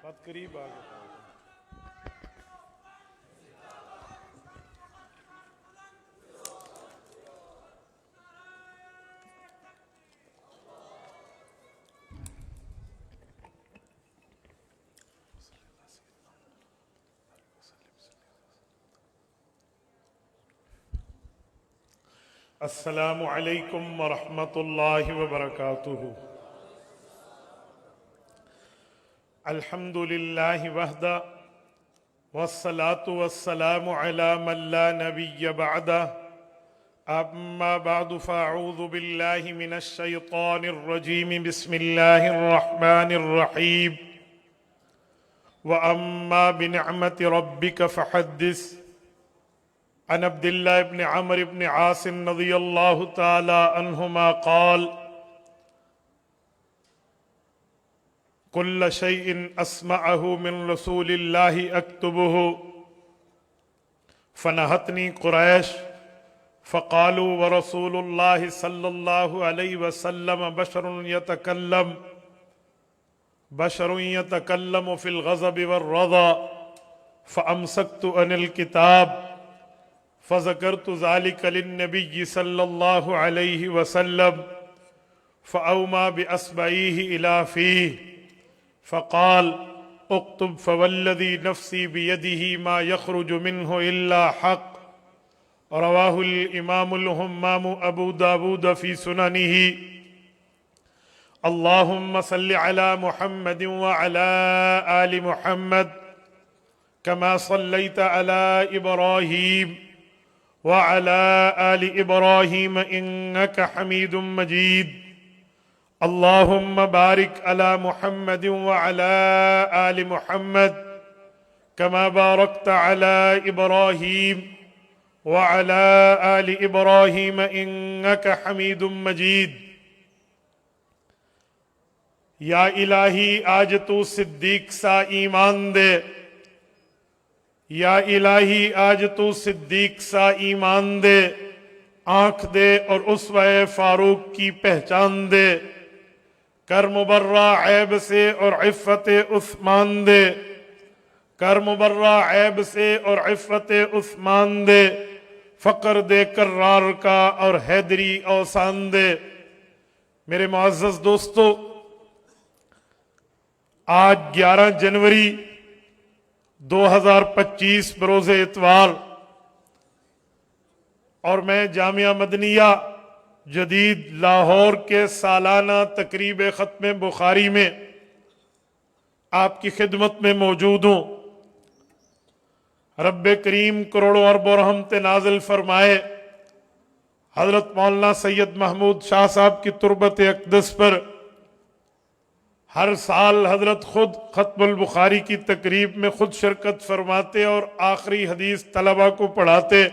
بات قریب آ گیا۔ السلام علیکم ورحمۃ اللہ وبرکاتہ۔ الحمد للہ وحدہ والصلاة والسلام علی من لا نبی بعدہ، اما بعد فاعوذ باللہ من الشیطان الرجیم، بسم اللہ الرحمن الرحیم۔ وَأَمَّا بِنِعْمَةِ رَبِّكَ فَحَدِّثْ۔ عن عبد الله بن عمرو بن عاص رضي الله تعالى عنهما قال: كل شيء أسمعه من رسول الله أكتبه، فنهتني قريش فقالوا ورسول الله صلى الله عليه وسلم بشر يتكلم في الغضب والرضا، فأمسكت عن الكتاب فذكرت ذلك للنبي صلى الله عليه وسلم، فأومى بأصبعيه إلى فيه فقال: اكتب فوالذي نفسي بيده ما يخرج منه إلا حق. رواه الإمام الهمام أبو داود في سننه. اللهم صل على محمد وعلى آل محمد كما صليت على إبراهيم وعلى آل إبراهيم إنك حميد مجيد. اللهم بارك على محمد وعلى آل محمد كما باركت على إبراهيم وعلى آل إبراهيم إنك حميد مجيد. یا الہی آج تو صدیق سا ایمان دے، یا الہی آج تو صدیق سا ایمان دے، آنکھ دے اور اسوہ فاروق کی پہچان دے، کر مبرہ عیب سے اور عفت عثمان دے، کر مبرہ عیب سے اور عفت عثمان دے، فقر دے کرار کا اور حیدری اوسان دے۔ میرے معزز دوستو، آج 11 جنوری 2025 بروز اتوار، اور میں جامعہ مدنیہ جدید لاہور کے سالانہ تقریب ختم بخاری میں آپ کی خدمت میں موجود ہوں۔ رب کریم کروڑوں ارب و رحمت نازل فرمائے حضرت مولانا سید محمود شاہ صاحب کی تربت اقدس پر ہر سال حضرت خود ختم البخاری کی تقریب میں خود شرکت فرماتے اور آخری حدیث طلبہ کو پڑھاتے۔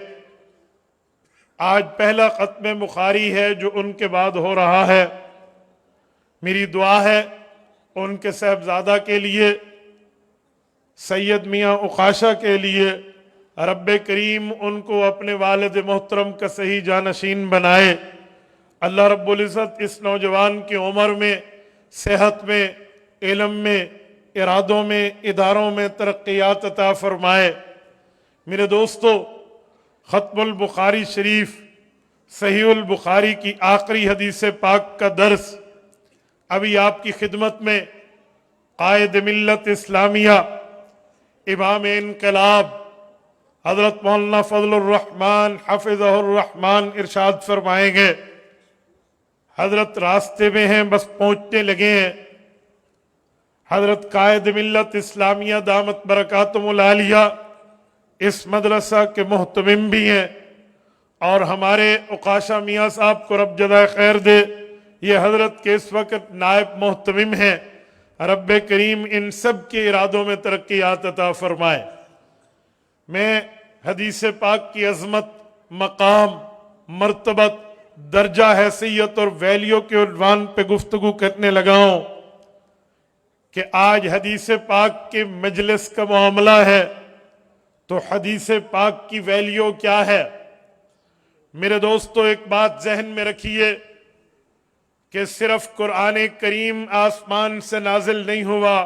آج پہلا ختم بخاری ہے جو ان کے بعد ہو رہا ہے۔ میری دعا ہے ان کے صاحبزادہ کے لیے، سید میاں اقاشہ کے لیے، رب کریم ان کو اپنے والد محترم کا صحیح جانشین بنائے۔ اللہ رب العزت اس نوجوان کی عمر میں، صحت میں، علم میں، ارادوں میں، اداروں میں ترقیات عطا فرمائے۔ میرے دوستو، ختم البخاری شریف صحیح البخاری کی آخری حدیث پاک کا درس ابھی آپ کی خدمت میں قائد ملت اسلامیہ، امام انقلاب حضرت مولانا فضل الرحمن حفظہ الرحمن ارشاد فرمائیں گے۔ حضرت راستے میں ہیں، بس پہنچنے لگے ہیں۔ حضرت قائد ملت اسلامیہ دامت برکاتہم العالیہ اس مدرسہ کے محتمم بھی ہیں، اور ہمارے اقاشہ میاں صاحب کو رب جزائے خیر دے، یہ حضرت کے اس وقت نائب محتمم ہیں۔ رب کریم ان سب کے ارادوں میں ترقیات عطا فرمائے۔ میں حدیث پاک کی عظمت، مقام، مرتبت، درجہ، حیثیت اور ویلیو کے عنوان پہ گفتگو کرنے لگا ہوں کہ آج حدیث پاک کے مجلس کا معاملہ ہے، تو حدیث پاک کی ویلیو کیا ہے؟ میرے دوستو، ایک بات ذہن میں رکھیے کہ صرف قرآن کریم آسمان سے نازل نہیں ہوا،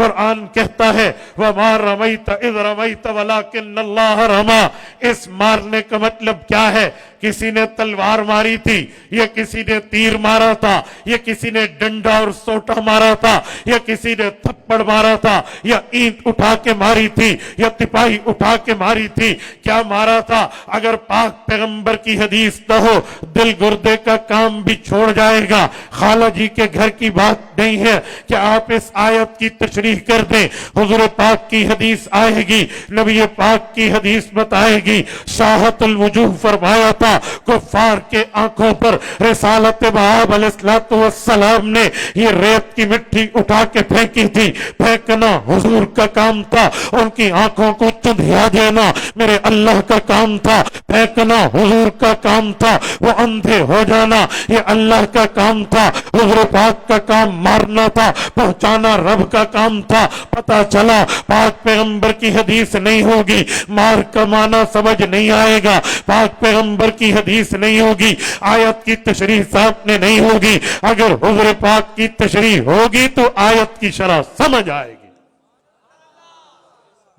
قرآن کہتا ہے وَمَا رَمَيْتَ إِذْ رَمَيْتَ وَلَكِنَّ اللَّهَ رَمَى۔ اس مارنے کا مطلب کیا ہے؟ کسی نے تلوار ماری تھی، یا کسی نے تیر مارا تھا، یا کسی نے ڈنڈا اور سوٹا مارا تھا، یا کسی نے تھپڑ مارا تھا، یا اینٹ اٹھا کے ماری تھی، یا تپاہی اٹھا کے ماری تھی، کیا مارا تھا؟ اگر پاک پیغمبر کی حدیث نہ ہو دل گردے کا کام بھی چھوڑ جائے گا۔ خالہ جی کے گھر کی بات نہیں ہے کہ آپ اس آیت کی تشریح کر دیں، حضور پاک کی حدیث آئے گی، نبی پاک کی حدیث بتائے گی۔ شاہت الوجوہ فرمایا تھا کفار کے آنکھوں پر رسالت وہاب علیہ السلام نے یہ ریت کی مٹی اٹھا کے پھینکی تھی، پھینکنا حضور کا کام تھا، ان کی آنکھوں کو چندھیا دینا میرے اللہ کا کام تھا، پھینکنا حضور کا کام تھا، وہ اندھے ہو جانا یہ اللہ کا کام تھا، حضور پاک کا کام مارنا تھا، پہنچانا رب کا کام تھا۔ پتہ چلا پاک پیغمبر کی حدیث نہیں ہوگی، مار کا معنی سمجھ نہیں آئے گا، پاک پیغمبر کی حدیث نہیں ہوگی، آیت کی تشریح صاحب نے نہیں ہوگی، اگر حضور پاک کی تشریح ہوگی تو آیت کی شرح سمجھ آئے گی۔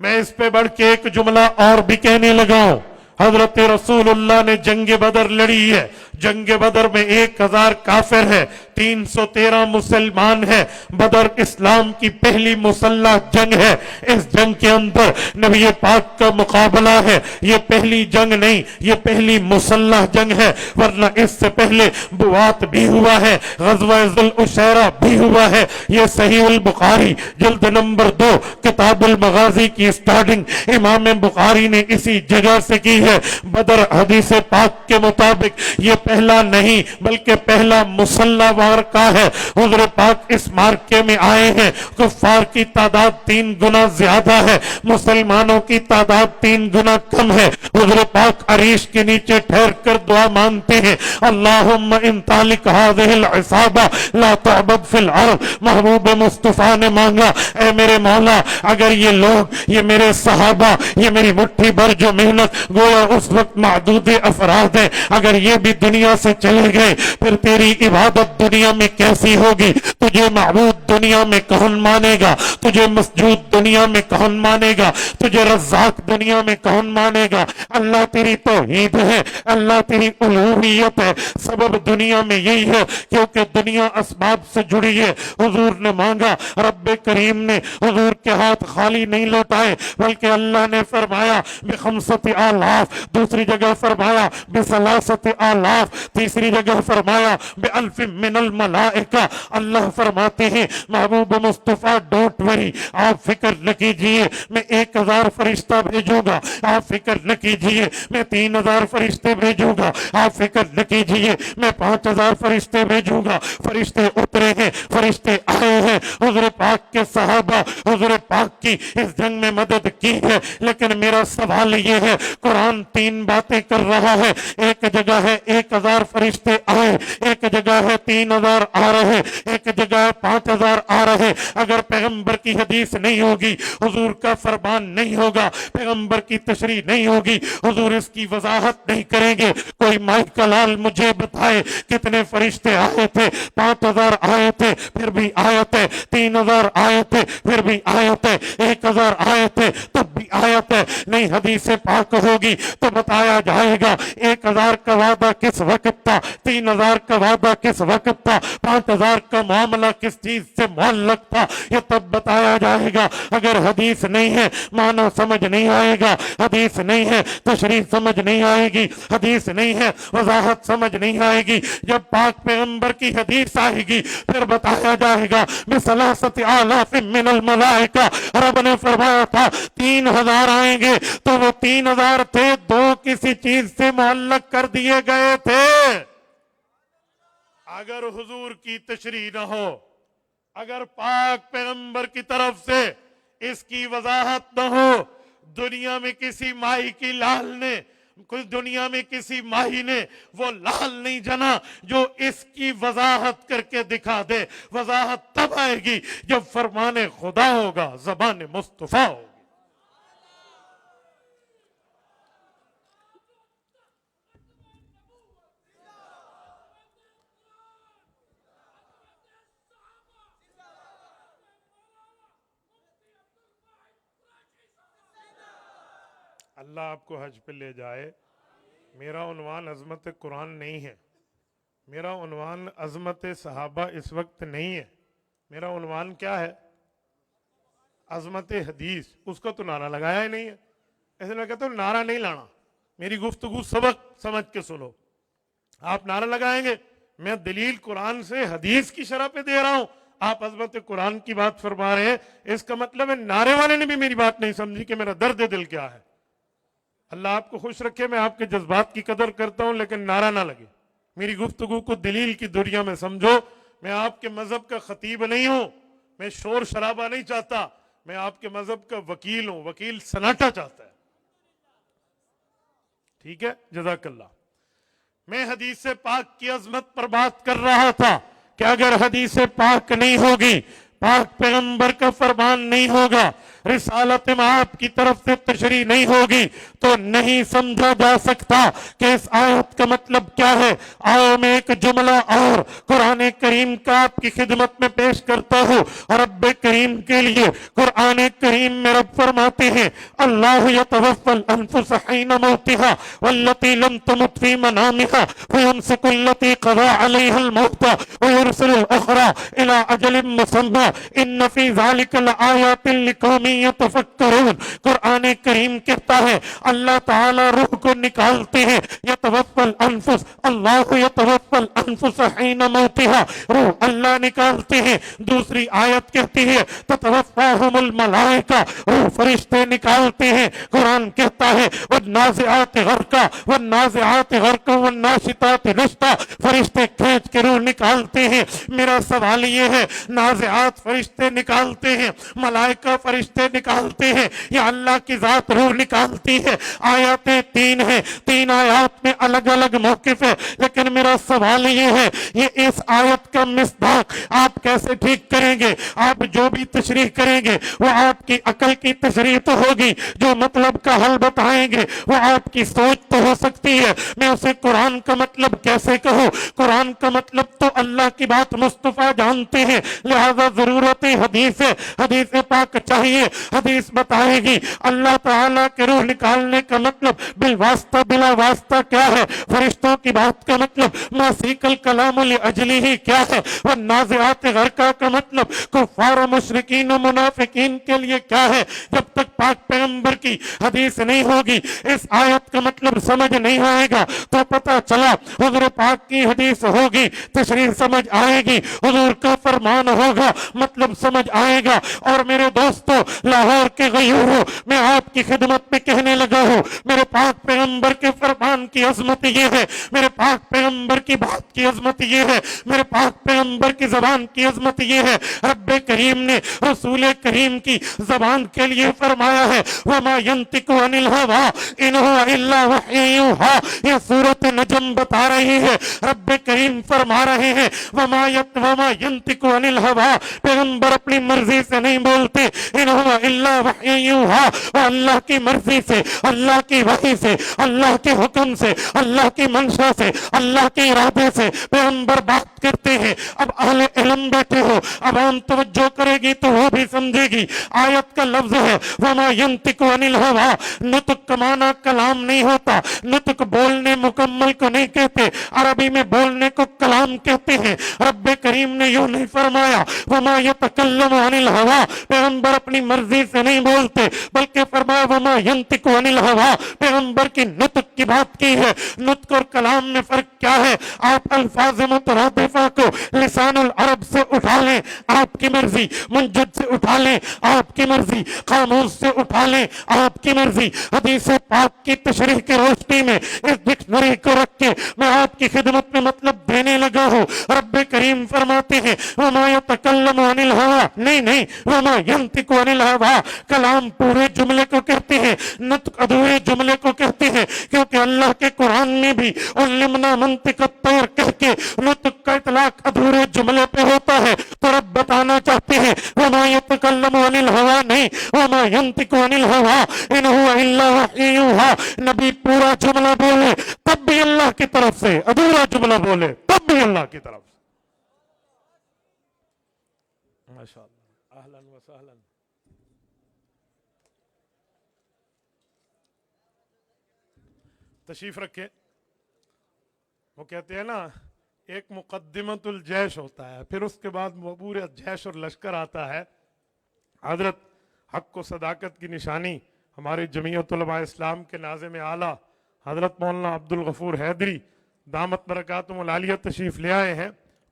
میں اس پہ بڑھ کے ایک جملہ اور بھی کہنے لگا ہوں۔ حضرت رسول اللہ نے جنگ بدر لڑی ہے، جنگ بدر میں 1000 کافر ہے، 313 مسلمان ہے، بدر اسلام کی پہلی مسلح جنگ ہے، اس جنگ کے اندر نبی پاک کا مقابلہ ہے، یہ پہلی جنگ نہیں، یہ پہلی مسلح جنگ ہے، ورنہ اس سے پہلے بوات بھی ہوا ہے، غزوہ ذو العشیرہ بھی ہوا ہے۔ یہ صحیح البخاری جلد نمبر 2 کتاب المغازی کی سٹارٹنگ امام بخاری نے اسی جگہ سے کی ہے۔ بدر حدیث پاک کے مطابق یہ پہلا نہیں بلکہ پہلا مسلح معرکہ ہے۔ حضور پاک اس معرکے میں آئے ہیں، کفار کی تعداد 3 گنا زیادہ ہے، مسلمانوں کی تعداد 3 گنا کم ہے۔ حضور پاک عریش کے نیچے ٹھہر کر دعا مانتے ہیں، اللہم ان تالک هذه العصابہ لا تعبد فی الارض۔ محبوب مصطفیٰ نے مانگا، اے میرے مولا اگر یہ لوگ، یہ میرے صحابہ، یہ میری مٹھی بھر جو محنت گویا اس وقت معدود افراد ہیں، اگر یہ بھی دنیا سے چلے گئے پھر تیری عبادت دنیا میں کیسی ہوگی؟ تجھے معبود دنیا میں کون مانے گا؟ تجھے مسجود دنیا میں کون مانے گا؟ تجھے رزاق دنیا میں کون مانے گا؟ اللہ تیری توحید ہے، اللہ تیری الوہیت ہے، سبب دنیا میں یہی ہے کیونکہ دنیا اسباب سے جڑی ہے۔ حضور نے مانگا، رب کریم نے حضور کے ہاتھ خالی نہیں لوٹائے بلکہ اللہ نے فرمایا بخمسۃ آلاف، دوسری جگہ فرمایا بثلاثۃ آلاف، تیسری جگہ فرمایا بألف من الملائکہ۔ اللہ فرماتے ہیں محبوب مصطفیٰ ڈونٹ وری، آپ فکر نہ کیجئے، میں 1000 فرشتہ بھیجوں گا، آپ فکر نہ کیجئے، میں 3000 فرشتے بھیجوں گا، آپ فکر نہ کیجئے، میں 5000 فرشتے بھیجوں گا۔ فرشتے اترے ہیں، فرشتے آئے ہیں، حضور پاک کے صحابہ حضور پاک کی اس جنگ میں مدد کی ہے، لیکن میرا سوال یہ ہے، قرآن 3 باتیں کر رہا ہے، ایک جگہ ہے 1000 فرشتے آئے، ایک جگہ ہے 3000 آ رہے، ایک جگہ ہے 5000 آ رہے۔ اگر پیغمبر کی حدیث نہیں ہوگی، حضور کا فرمان نہیں ہوگا، پیغمبر کی تشریح نہیں ہوگی، حضور اس کی وضاحت نہیں کریں گے، کوئی مائک کا لال مجھے بتائے کتنے فرشتے آئے تھے؟ 5000 آئے تھے پھر بھی آیت ہے، 3000 آئے تھے پھر بھی آیت ہے، 1000 آئے تھے تب بھی آیت ہے۔ نہیں حدیث پاک ہوگی تو بتایا جائے گا 1000 کا وعدہ کس وقت تھا، 3000 کا وعدہ کس وقت تھا، 5000 کا معاملہ کس چیز سے معلق تھا، یہ تب بتایا جائے گا۔ اگر حدیث نہیں ہے معنی سمجھ نہیں آئے گا، حدیث نہیں ہے تشریح سمجھ نہیں آئے گی، حدیث نہیں ہے وضاحت سمجھ نہیں آئے گی۔ جب پاک پیغمبر کی حدیث آئے گی پھر بتایا جائے گا بثلاثۃ آلاف من الملائکہ۔ رب نے فرمایا تھا 3000 آئیں گے تو وہ 3000 تھے، 2 کسی چیز سے معلق کر دیے گئے تھے۔ اگر حضور کی تشریح نہ ہو، اگر پاک پیغمبر کی طرف سے اس کی وضاحت نہ ہو، دنیا میں کسی ماہی کی لال نے، کوئی دنیا میں کسی ماہی نے وہ لال نہیں جنا جو اس کی وضاحت کر کے دکھا دے۔ وضاحت تب آئے گی جب فرمان خدا ہوگا، زبان مصطفیٰ ہوگی۔ اللہ آپ کو حج پہ لے جائے. میرا عنوان عظمت قرآن نہیں ہے, میرا عنوان عظمت صحابہ اس وقت نہیں ہے. میرا عنوان کیا ہے؟ عظمت حدیث. اس کا تو نعرہ لگایا ہی نہیں ہے. ایسے میں کہتا ہوں نعرہ نہیں لانا, میری گفتگو سبق سمجھ کے سنو. آپ نعرہ لگائیں گے, میں دلیل قرآن سے حدیث کی شرح پہ دے رہا ہوں, آپ عظمت قرآن کی بات فرما رہے ہیں. اس کا مطلب ہے نعرے والے نے بھی میری بات نہیں سمجھی کہ میرا درد دل کیا ہے. اللہ آپ کو خوش رکھے, میں آپ کے جذبات کی قدر کرتا ہوں, لیکن نعرہ نہ لگے. میری گفتگو کو دلیل کی دنیا میں سمجھو. میں آپ کے مذہب کا خطیب نہیں ہوں, میں شور شرابہ نہیں چاہتا, میں آپ کے مذہب کا وکیل ہوں. وکیل سناٹا چاہتا ہے. ٹھیک ہے, جزاک اللہ. میں حدیث پاک کی عظمت پر بات کر رہا تھا کہ اگر حدیث پاک نہیں ہوگی, پاک پیغمبر کا فرمان نہیں ہوگا, رسالت آپ کی طرف سے تشریح نہیں ہوگی, تو نہیں سمجھا جا سکتا کہ اس آیت کا مطلب کیا ہے. آؤ میں ایک جملہ اور قرآن کریم کا آپ کی خدمت میں پیش کرتا ہوں. رب کریم کے لیے قرآن کریم میں رب فرماتے ہیں, اللہ یتوفی الانفس حین موتها واللتی لم تمت فی منامها فیمسک التی قضى علیها الموت ویرسل الاخرى الى اجل مسمى ان فی ذلک لآیات لقوم یتفکرون. قرآن کریم کہتا ہے اللہ تعالی روح کو نکالتے ہیں. یتوفی الانفس, اللہ یتوفی الانفس حین موتها, روح اللہ نکالتے ہیں. دوسری آیت کہتی ہے تتوفاہم الملائکہ, روح فرشتے نکالتے ہیں. قرآن کہتا ہے والنازعات غرقا والنازعات غرقا والناشطات نشطا, فرشتے کھینچ کے روح نکالتے ہیں. میرا سوال یہ ہے, نازعات فرشتے نکالتے ہیں, ملائکہ فرشتے نکالتے ہیں, یا اللہ کی ذات روح نکالتی ہے؟ آیاتیں تین ہیں, تین آیات میں الگ الگ موقف ہے. لیکن میرا سوال یہ ہے, یہ اس آیت کا مصداق آپ کیسے ٹھیک کریں گے؟ آپ جو بھی تشریح کریں گے وہ آپ کی عقل کی تشریح تو ہوگی, جو مطلب کا حل بتائیں گے وہ آپ کی سوچ تو ہو سکتی ہے. میں اسے قرآن کا مطلب کیسے کہوں؟ قرآن کا مطلب تو اللہ کی بات مصطفیٰ جانتے ہیں, لہذا ضرورت حدیث ہے. حدیث پاک چاہیے, حدیث بتائے گی اللہ تعالیٰ کے روح نکالنے کا مطلب بالواسطہ بلا واسطہ کیا ہے, فرشتوں کی بات کا مطلب ما سیق الکلام لأجلہ کیا ہے, والنازعات غرقا کا مطلب کفار و مشرکین و منافقین کے لیے کیا ہے. جب تک پاک پیغمبر کی حدیث نہیں ہوگی, اس آیت کا مطلب سمجھ نہیں آئے گا. تو پتہ چلا حضور پاک کی حدیث ہوگی, تشریح سمجھ آئے گی, حضور کا فرمان ہوگا, مطلب سمجھ آئے گا. اور میرے دوستو, لاہور کے غیورو, میں آپ کی خدمت میں کہنے لگا ہوں, میرے پاک پیغمبر کے فرمان کی عظمت یہ ہے, میرے پاک پیغمبر کی بات کی عظمت یہ ہے, میرے پاک پیغمبر کی زبان کی عظمت یہ ہے. رب کریم نے رسول کریم کی زبان کے لیے فرمایا ہے وَمَا يَنْتِقُ عَنِ الْهَوَىٰ إِنْ هُوَ إِلَّا وَحْيٌ يُوحَىٰ. یہ سورۃ نجم بتا رہی ہے, رب کریم فرما رہے ہیں وَمَا يَنْتِقُ عَنِ الْهَوَىٰ, پیغمبر اپنی مرضی سے نہیں بولتے, إِنْ هُوَ إِلَّا وَحْيٌ يُوحَىٰ, وہ اللہ کی مرضی سے, اللہ کی وحی سے, اللہ کے حکم سے, اللہ کی منشا سے, اللہ کے ارادے سے پیغمبر بات کرتے ہیں. اب اہل علم بیٹھے ہو, اب عام توجہ کرے گی تو وہ بھی سمجھے گی. آیت کا لفظ ہے وَمَا يَنْتِقُ عَنِ الْهَوَىٰ, نطق کا معنی کلام نہیں ہوتا, نطق بولنے مکمل کو نہیں کہتے, عربی میں بولنے کو کلام کہتے ہیں. رب کریم نے یوں نہیں فرمایا وَمَا يَتَكَلَّمُ عَنِ الْهَوَىٰ, پیغمبر اپنی مرضی سے نہیں بولتے, بلکہ فرمایا وَمَا يَنْتِقُ عَنِ الْهَوَىٰ, پیغمبر کی نطق کی بات کی ہے. نطق اور کلام میں فرق کیا ہے؟ آپ الفاظ مترادفہ کو لسان العرب سے اٹھا لیں, آپ کی مرضی, منجد سے اٹھا لیں, آپ کی مرضی, قاموس سے اٹھا لیں, آپ کی مرضی. حدیث پاک کی تشریح کی روشنی میں اس ڈکشنری کو رکھ کے میں آپ کی خدمت میں مطلب دینے لگا ہوں. رب کریم فرماتے ہیں وَمَا يَتَكَلَّمُ عَنِ الْهَوَىٰ, نہیں, وَمَا يَنْتِقُ عَنِ الْهَوَىٰ, کلام پورے جملے کو کہتے ہیں, نطق ادھورے جملے کو کہتے ہیں, کیونکہ اللہ کے قرآن میں بھی عَلِّمْنَا مَنطِقَ الطَّيْرِ کہہ کے نطق کا اطلاق ادھورے جملے پہ ہوتا ہے. تو رب بتانا چاہتے ہیں وَمَا يَتَكَلَّمُ عَنِ الْهَوَىٰ نہیں, وَمَا يَنْتِقُ عَنِ الْهَوَىٰ إِنْ هُوَ إِلَّا وَحْيٌ يُوحَىٰ. نبی پورا جملہ بولے تب بھی اللہ کی طرف سے, ادھورا جملہ بولے تب بھی اللہ کی طرف سے. ماشاءاللہ, اہلاً و سہلاً. تشریف رکھے. وہ کہتے ہیں نا ایک مقدمۃ الجیش ہوتا ہے، پھر اس کے بعد پورا جیش اور لشکر آتا ہے. حضرت حق و صداقت کی نشانی ہماری جمعیت علماء اسلام کے ناظم اعلیٰ حضرت مولانا عبد الغفور حیدری دامت برکاتہم العالیہ تشریف لے آئے ہیں.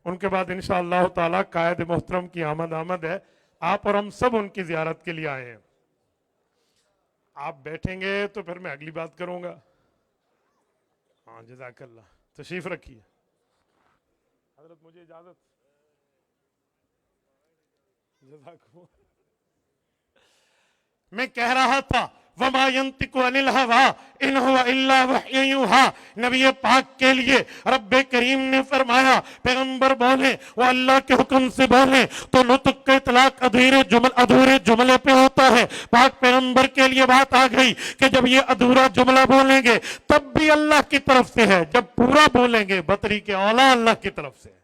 ان کے بعد انشاءاللہ تعالی قائد محترم کی آمد ہے. آپ اور ہم سب ان کی زیارت کے لیے آئے ہیں. آپ بیٹھیں گے تو پھر میں اگلی بات کروں گا. ہاں جزاک اللہ. تشریف رکھیے. حضرت مجھے اجازت. جزاک اللہ. میں کہہ رہا تھا وَمَا يَنْطِقُ عَنِ الْهَوَىٰ إِنْ هُوَ إِلَّا وَحْيٌ يُوحَىٰ. نبی پاک کے لیے رب کریم نے فرمایا پیغمبر بولیں وہ اللہ کے حکم سے بولیں تو نطق کا اطلاق ادھورے جملے پہ ہوتا ہے. پاک پیغمبر کے لیے بات آ گئی کہ جب یہ ادھورا جملہ بولیں گے تب بھی اللہ کی طرف سے ہے، جب پورا بولیں گے بطری کے اولا اللہ کی طرف سے.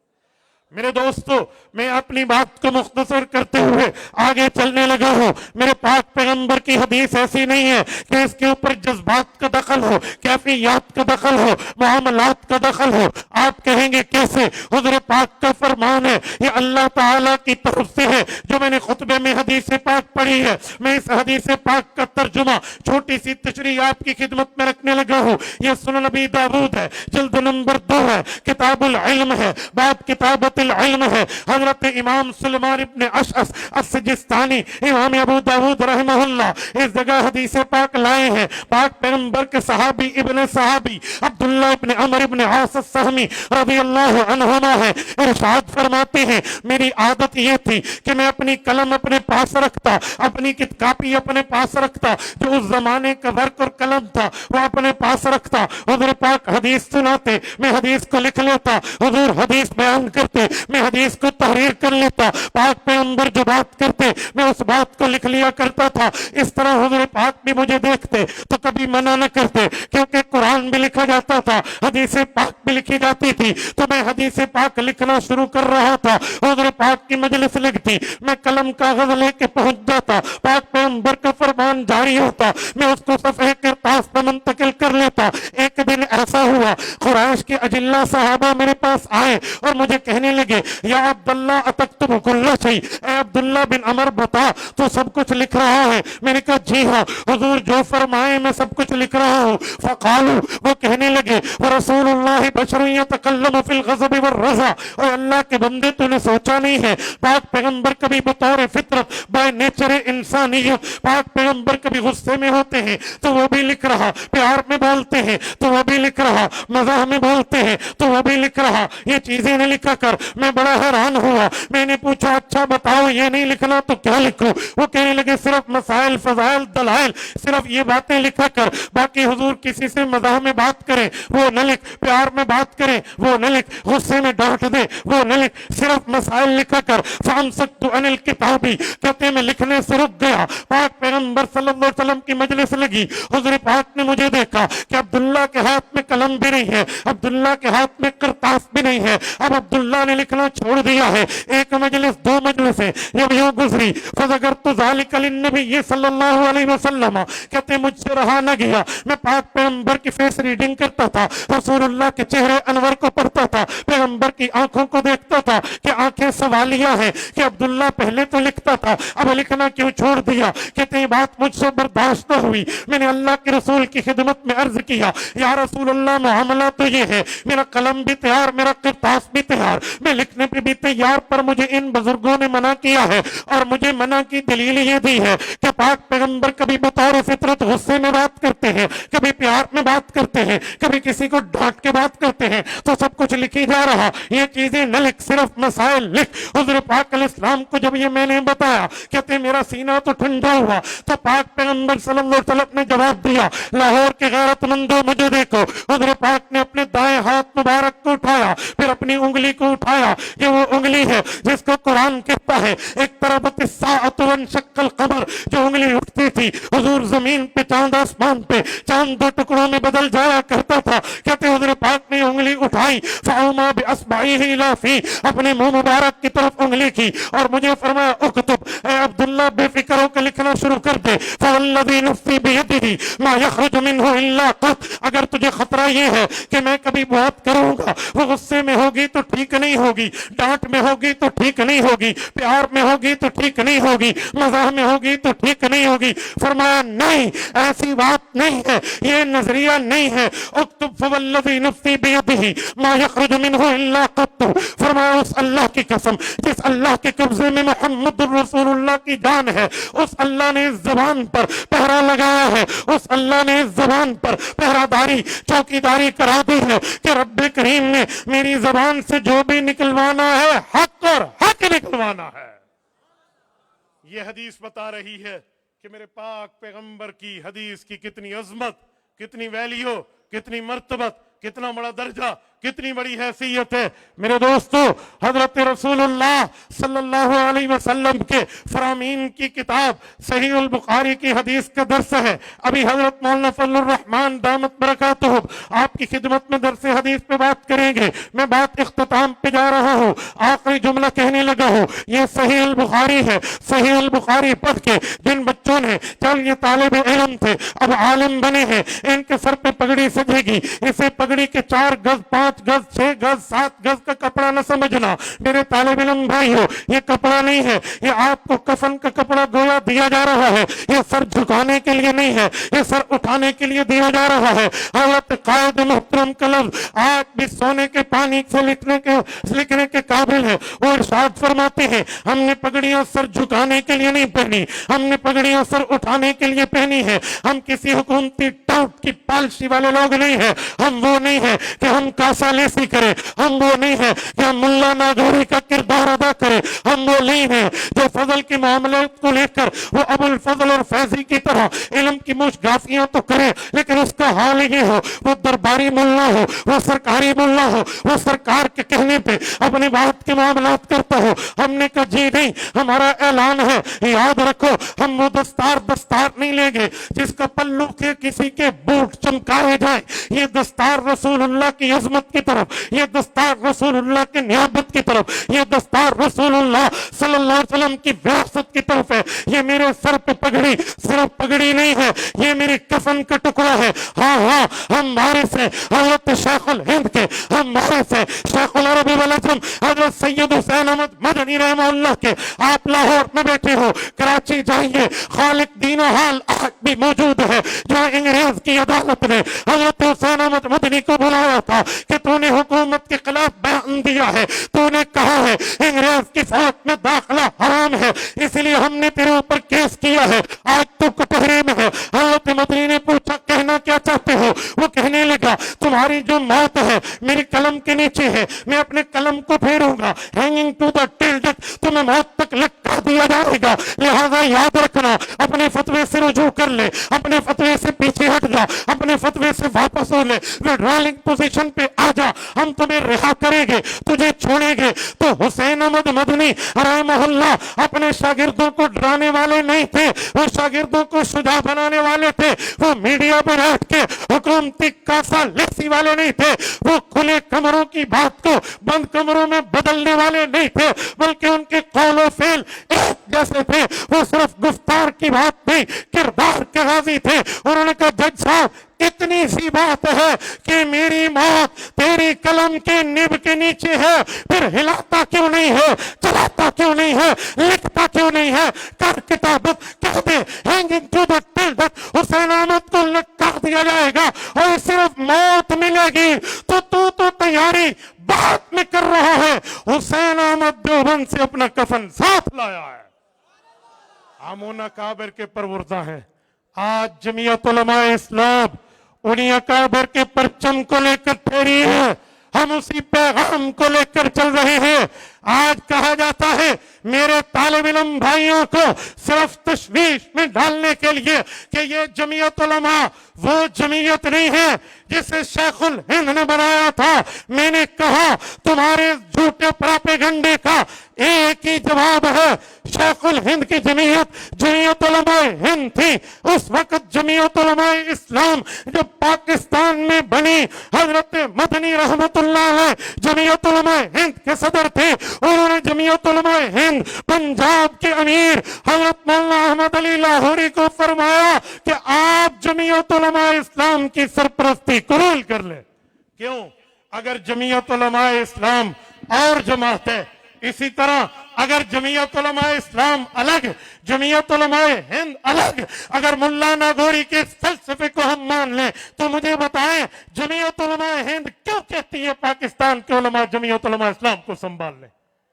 میرے دوستو میں اپنی بات کو مختصر کرتے ہوئے آگے چلنے لگا ہوں. میرے پاک پیغمبر کی حدیث ایسی نہیں ہے کہ اس کے اوپر جذبات کا دخل ہو، کیفیات کا دخل ہو، معاملات کا دخل ہو. آپ کہیں گے کیسے؟ حضور پاک کا فرمان ہے، یہ اللہ تعالیٰ کی طرف سے ہے. جو میں نے خطبے میں حدیث پاک پڑھی ہے میں اس حدیث پاک کا ترجمہ چھوٹی سی تشریح آپ کی خدمت میں رکھنے لگا ہوں. یہ سنن نبی داؤد ہے، جلد نمبر 2 ہے، کتاب العلم ہے، باب کتابت العلم ہے. حضرت امام سلمان ابن اشعث السجستانی امام ابو داود رحمہ اللہ اس جگہ حدیث پاک لائے ہیں. پاک پیغمبر کے صحابی ابن صحابی عبداللہ ابن عمر ابن عاص السہمی رضی اللہ عنہما ہے. ارشاد فرماتے ہیں میری عادت یہ تھی کہ میں اپنی قلم اپنے پاس رکھتا، اپنی کاپی اپنے پاس رکھتا، جو اس زمانے کا ورق اور قلم تھا وہ اپنے پاس رکھتا. حضور پاک حدیث سناتے میں حدیث کو لکھ لیتا، حضور حدیث بیان کرتے میں حدیث کو تحریر کر لیتا. پاک پیغمبر جو بات کرتے میں اس بات کو لکھ لیا کرتا تھا. اس طرح حضور پاک بھی مجھے دیکھتے تو کبھی منع نہ کرتے، کیونکہ قرآن بھی لکھا جاتا تھا، حدیث پاک بھی لکھی جاتی تھی. تو میں حدیث پاک لکھنا شروع کر رہا تھا. حضور پاک کی مجلس لگتی، میں قلم کاغذ لے کے پہنچ جاتا. پاک پیغمبر کا فرمان جاری ہوتا، میں اس کو صفحے کرتاس پر منتقل کر لیتا. ایک دن ایسا ہوا قریش کے اجلہ صحابہ میرے پاس آئے اور مجھے کہنے لگے یا عبداللہ اتکتب کل شیء، اے عبداللہ بن عمر بتا تو سب کچھ لکھ رہا ہے؟ میں نے کہا جی ہاں حضور جو فرمائے میں سب کچھ لکھ رہا ہوں. فقالوا وہ کہنے لگے ورسول اللہ بشر یتکلم فی الغضب والرضا، اور اللہ کے بندے تو نے سوچا نہیں ہے پاک پیغمبر کبھی بطور فطرت بائی نیچر انسانیت پاک پیغمبر کبھی غصے میں ہوتے ہیں تو وہ بھی لکھ رہا، پیار میں بولتے ہیں تو وہ بھی لکھ رہا، مزاح میں بولتے ہیں تو وہ بھی لکھ رہا. یہ چیزیں نہ لکھا کر. میں بڑا حیران ہوا. میں نے پوچھا اچھا بتاؤ یہ نہیں لکھنا تو کیا لکھوں؟ وہ کہنے لگے صرف مسائل فضائل دلائل صرف یہ باتیں لکھا کر، باقی حضور کسی سے مزاح میں بات کرے وہ نہ لکھ، پیار میں بات کرے وہ نہ لکھ، غصے میں ڈانٹ دے وہ نہ لکھ، صرف مسائل لکھا کر. فامسکت عن الکتاب، کہتے میں لکھنے سے رک گیا. پاک پیغمبر صلی اللہ علیہ وسلم کی مجلس لگی. حضور پاک نے مجھے دیکھا کہ عبداللہ کے ہاتھ میں قلم بھی نہیں ہے، عبداللہ کے ہاتھ میں کرتاس بھی نہیں ہے. اب عبداللہ نے لکھنا چھوڑ دیا ہے. ایک مجلس دو مجلسیں جب یوں گزری فذکرت ذلک للنبی صلی اللہ علیہ وسلم، کہتے مجھ سے رہا نہ گیا. میں پاک پیغمبر کی فیس ریڈنگ کرتا تھا، رسول اللہ کے چہرے انور کو پڑھتا تھا، پیغمبر کی آنکھوں کو دیکھتا تھا کہ آنکھیں سوالیہ ہیں کہ عبداللہ پہلے تو لکھتا تھا اب لکھنا کیوں چھوڑ دیا. کہتے یہ بات مجھ سے برداشت نہ ہوئی. میں نے اللہ کے رسول کی خدمت میں عرض کیا یا رسول اللہ معاملہ تو یہ ہے میرا قلم بھی تیار، میرا کرتاس بھی تیار، میں لکھنے پہ بھی تیار، پر مجھے ان بزرگوں نے منع کیا ہے اور مجھے منع کی دلیل یہ دی ہے کہ پاک پیغمبر کبھی بطور فطرت غصے میں بات کرتے ہیں، کبھی پیار میں بات کرتے ہیں، کبھی کسی کو ڈانٹ کے بات کرتے ہیں، تو سب کچھ لکھی جا رہا. یہ چیزیں نہ لکھ، صرف مسائل لکھ. حضور پاک علیہ السلام کو جب یہ میں نے بتایا کہتے میرا سینہ تو ٹھنڈا ہوا. تو پاک پیغمبر صلی اللہ علیہ وسلم نے جواب دیا لاہور کے غیرت مندوں مجھے دیکھو. حضور پاک نے اپنے دائیں ہاتھ مبارک کو اٹھایا، پھر اپنی انگلی کو اٹھایا. یہ وہ انگلی ہے جس کو قرآن کہتا ہے ایک طرف الساعۃ وانشق القمر، جو انگلی اٹھتی تھی حضور زمین پہ چاند آسمان پہ چاند دو ٹکڑوں میں بدل جایا کرتا تھا. کہتے حضور پاک نے انگلی اٹھا اٹھائی فاوما باصبعه الى فی، اپنے منہ مبارک کی طرف انگلی کی اور مجھے فرمایا اکتب، اے عبداللہ بے فکر ہو کے لکھنا شروع کر دے، فوالذی نفسی بیدہ ما یخرج منہ الا قط، اگر تجھے خطرہ یہ ہے کہ میں کبھی بات کروں گا وہ غصے میں ہوگی تو ٹھیک نہیں ہوگی، ڈانٹ میں ہوگی تو ٹھیک نہیں ہوگی، پیار میں ہوگی تو ٹھیک نہیں ہوگی، مزاح میں ہوگی تو ٹھیک نہیں ہوگی، فرمایا نہیں ایسی بات نہیں ہے، یہ نظریہ نہیں ہے، اکتب فوالذی نفسی بیدہ ما یخرج منہ الا قط، فرمایا اس اللہ کی قسم جس اللہ کے قبضے میں محمد الرسول اللہ کی جان ہے، اس اللہ نے اس زبان پر پہرا لگایا ہے، اس اللہ نے اس زبان پر پہرا داری چوکیداری کرا دی ہے کہ رب کریم نے میری زبان سے جو بھی نکلوانا ہے حق اور حق نکلوانا ہے۔ یہ حدیث بتا رہی ہے کہ میرے پاک پیغمبر کی حدیث کی کتنی عظمت، کتنی ویلیو، کتنی مرتبت، کتنا بڑا درجہ، کتنی بڑی حیثیت ہے۔ میرے دوستو، حضرت رسول اللہ صلی اللہ علیہ وسلم کے فرامین کی کتاب صحیح البخاری کی حدیث کا درس ہے۔ ابھی حضرت مولانا فضل الرحمان دامت برکاتہ آپ کی خدمت میں درس حدیث پہ بات کریں گے۔ میں بات اختتام پہ جا رہا ہوں، آخری جملہ کہنے لگا ہوں، یہ صحیح البخاری ہے۔ صحیح البخاری پڑھ کے جن بچوں نے چل یہ طالب علم تھے اب عالم بنے ہیں، ان کے سر پہ پگڑی سجے گی، اسے پگڑی کے 4 گز 5 گز 6 گز 7 گز کا کپڑا نہ سمجھنا میرے طالب علم بھائی ہو، یہ کپڑا نہیں ہے، یہ آپ کو کفن کا کپڑا گویا دیا جا رہا ہے، یہ سر جھکانے کے لیے نہیں ہے، یہ سر اٹھانے کے لیے دیا جا رہا ہے۔ حضرت قائد محترم کا لفظ آج بھی سونے کے پانی سے لکھنے کے قابل ہے۔ وہ ارشاد فرماتے ہیں ہم نے پگڑیاں سر جھکانے کے لیے نہیں پہنی، ہم نے پگڑیاں سر اٹھانے کے لیے پہنی ہے۔ ہم کسی حکومتی ٹاؤٹ کی پالشی والے لوگ نہیں ہیں، ہم وہ نہیں ہیں کہ ہم کاسا لیسی کریں، ہم وہ نہیں ہیں کہ ہم ملا ناگوری کا کردار ادا کریں، ہم وہ نہیں ہیں جو فضل کے معاملات کو لے کر وہ ابو الفضل اور فیضی کی طرح علم کی مش گافیاں تو کریں لیکن اس کا حال یہ ہو وہ درباری ملا ہو، وہ سرکاری ملا ہو، وہ سرکار کے کہنے پہ اپنے بات کے معاملات کرتا ہو۔ ہم نے کہا جی نہیں، ہمارا اعلان ہے، یاد رکھو ہم وہ دستار نہیں لیں گے جس کا پلو کے کسی کے بوٹ چمکائے جائیں، یہ دستار رسول اللہ کی عظمت کی طرف، یہ دستار رسول اللہ کی نیابت کی طرف، یہ دستار رسول اللہ صلی اللہ علیہ وسلم کی وراثت کی طرف ہے۔ یہ میرے سر پہ پگڑی صرف پگڑی نہیں ہے، یہ میری کفن کا ٹکڑا ہے۔ ہاں ہاں، ہم وارث ہیں حضرت شیخ الہند کے، ہم وارث ہیں شیخ العرب والعجم حضرت سید حسین احمد مدنی رحمہ اللہ کے۔ آپ لاہور میں بیٹھے ہو، کراچی جائیے، خالق دین و حال آج بھی موجود ہے۔ جو انگریز کی عدالت نے حضرت حسین احمد مدنی کو بلایا تھا کہ تو نے حکومت کے خلاف بیان دیا ہے، تو نے کہا ہے انگریز کی فوج میں داخلہ حرام ہے، اس لیے ہم نے تیرے اوپر کیس کیا ہے، آج تو کٹہرے میں ہے۔ حضرت مدنی نے پوچھا کہنا کیا چاہتے ہو؟ وہ کہنے لگا تمہاری جو موت ہے میری قلم کے نیچے ہے، میں اپنے قلم کو پھیروں گا، ہینگنگ ٹو دا ٹلڈٹ، تمہیں موت تک لٹکا دیا جائے گا، لہذا یاد رکھنا اپنے فتوے سے رجوع کر لے، اپنے فتوے سے پیچھے ہٹ جا، اپنے فتوے سے واپس ہو لے، ڈرالنگ پوزیشن پہ آ جا، ہم تمہیں رہا کریں گے، تجھے چھوڑیں گے۔ تو حسین احمد مدنی رحمہ اللہ اپنے شاگردوں کو ڈرانے والے نہیں تھے، وہ شاگردوں کو شجاع بنانے والے تھے، وہ میڈیا پر بیٹھ کے حکومتی کاسا لیسی والے نہیں تھے، وہ کھلے کمروں کی بات کو بند کمروں میں بدلنے والے نہیں تھے، بلکہ ان کے قول و فعل ایک جیسے تھے۔ وہ صرف گفتار کی بات نہیں، کردار کے غازی تھے۔ انہوں نے کہا جج صاحب اتنی سی بات ہے کہ میری موت تیری قلم کے نب کے نیچے ہے، پھر ہلاتا کیوں نہیں ہے، چلاتا کیوں نہیں ہے، لکھتا کیوں نہیں ہے، کر کتابت کہہ دے، ہینگنگ ٹو دا ٹلڈٹ، حسین احمد کو لٹکا دیا جائے گا اور صرف موت ملے گی۔ تو تیاری بات میں کر رہا ہے، حسین احمد دیوبند سے اپنا کفن ساتھ لایا ہے۔ آمون اکابر کے پروردہ ہیں۔ آج جمعیت علماء اسلام انہی اکابر کے پرچم کو لے کر ٹھہری ہے، ہم اسی پیغام کو لے کر چل رہے ہیں۔ آج کہا جاتا ہے میرے طالب علم بھائیوں کو صرف تشویش میں ڈالنے کے لیے کہ یہ جمعیت علماء وہ جمعیت نہیں ہے جسے شیخ الہند نے بنایا تھا۔ میں نے کہا تمہارے جھوٹے پراپیگنڈے کا ایک ہی جواب ہے، شیخ الہند کی جمعیت علماء ہند تھی۔ اس وقت جمعیت علماء اسلام جو پاکستان میں بنی، حضرت مدنی رحمت اللہ علیہ جمعیت علماء ہند کے صدر تھے. انہوں نے جمعیت علماء ہند پنجاب کے امیر حضرت مولانا احمد علی لاہوری کو فرمایا کہ آپ جمعیت علماء اسلام کی سرپرستی قبول کر لیں. کیوں؟ اگر جمعیت علماء اسلام اور جماعت ہے، اسی طرح اگر جمعیت علماء اسلام الگ، جمعیت علماء ہند الگ، اگر ملا ناگوری کے فلسفے کو ہم مان لیں تو مجھے بتائیں جمعیت علماء ہند کیوں کہتی ہے پاکستان کے علماء جمعیت علماء اسلام کو سنبھال لیں؟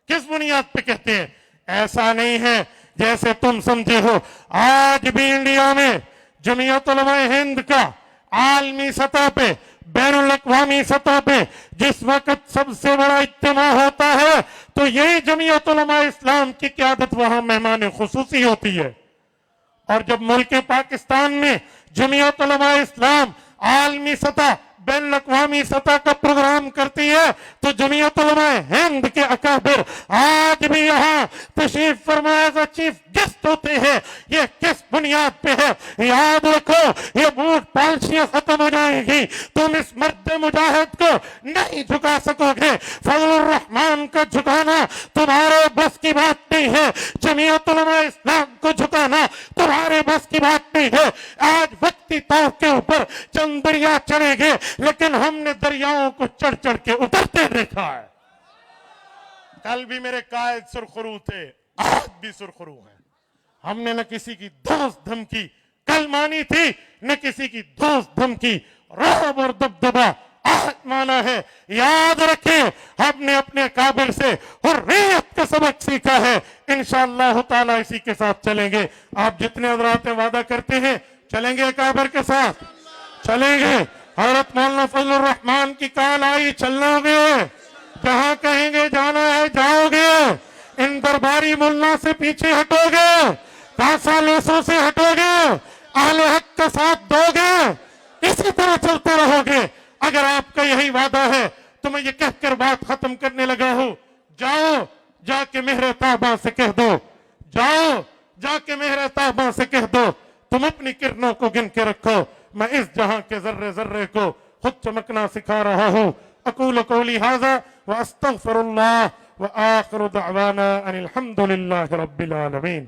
کس بنیاد پہ کہتے ہیں؟ ایسا نہیں ہے جیسے تم سمجھے ہو. آج بھی انڈیا میں جمعیت علماء ہند کا عالمی سطح پہ، بین الاقوامی سطح پہ جس وقت سب سے بڑا اجتماع ہوتا ہے تو یہی جمعیت علماء اسلام کی قیادت وہاں مہمان خصوصی ہوتی ہے. اور جب ملک پاکستان میں جمعیت علماء اسلام عالمی سطح، بین الاقوامی سطح کا پروگرام کرتی ہے تو جمعیت علماء ہند کے اکابر آج بھی یہاں تشریف فرمایا ایز چیف گیسٹ ہوتے ہیں. یہ کس بنیاد پہ ہے؟ یاد رکھو یہ بوٹ پالشیاں ختم ہو جائیں گی، تم اس مرد مجاہد کو نہیں جھکا سکو گے. فضل الرحمان کا جھکانا تمہارے بس کی بات نہیں ہے، جمعیت علماء اسلام کو جھکانا تمہارے بس کی بات نہیں ہے. آج وقتی طور کے اوپر چند دریا چڑھیں گے لیکن ہم نے دریاؤں کو چڑھ چڑھ کے اترتے دیکھا ہے. کل بھی میرے قائد سرخرو تھے، آج بھی سرخرو ہیں. ہم نے نہ کسی کی دوست دھمکی کل مانی تھی، نہ کسی کی دوست دھمکی رعب اور دبدبا آج مانا ہے. یاد رکھیں ہم نے اپنے کابر سے حریت کا سبق سیکھا ہے. انشاءاللہ تعالی اسی کے ساتھ چلیں گے. آپ جتنے حضرات وعدہ کرتے ہیں چلیں گے کابر کے ساتھ، چلیں گے. حضرت مولانا فضل الرحمان کی کال آئی، چلنا گے، جہاں کہیں گے جانا ہے جاؤ گے. ان درباری ملا سے پیچھے ہٹو گے، کاسا لیسوں سے ہٹو گے، اہل حق کا ساتھ دو گے، اسی طرح چلتے رہو گے. اگر آپ کا یہی وعدہ ہے تو میں یہ کہہ کر بات ختم کرنے لگا ہوں. جاؤ جا کے مہر طابہ سے کہہ دو، جاؤ جا کے مہر طابہ سے کہہ دو تم اپنی کرنوں کو گن کے رکھو، میں اس جہاں کے ذرے ذرے کو خود چمکنا سکھا رہا ہوں. اقول قولی ھذا واستغفر اللہ وآخر دعوانا ان الحمد للہ رب العالمین.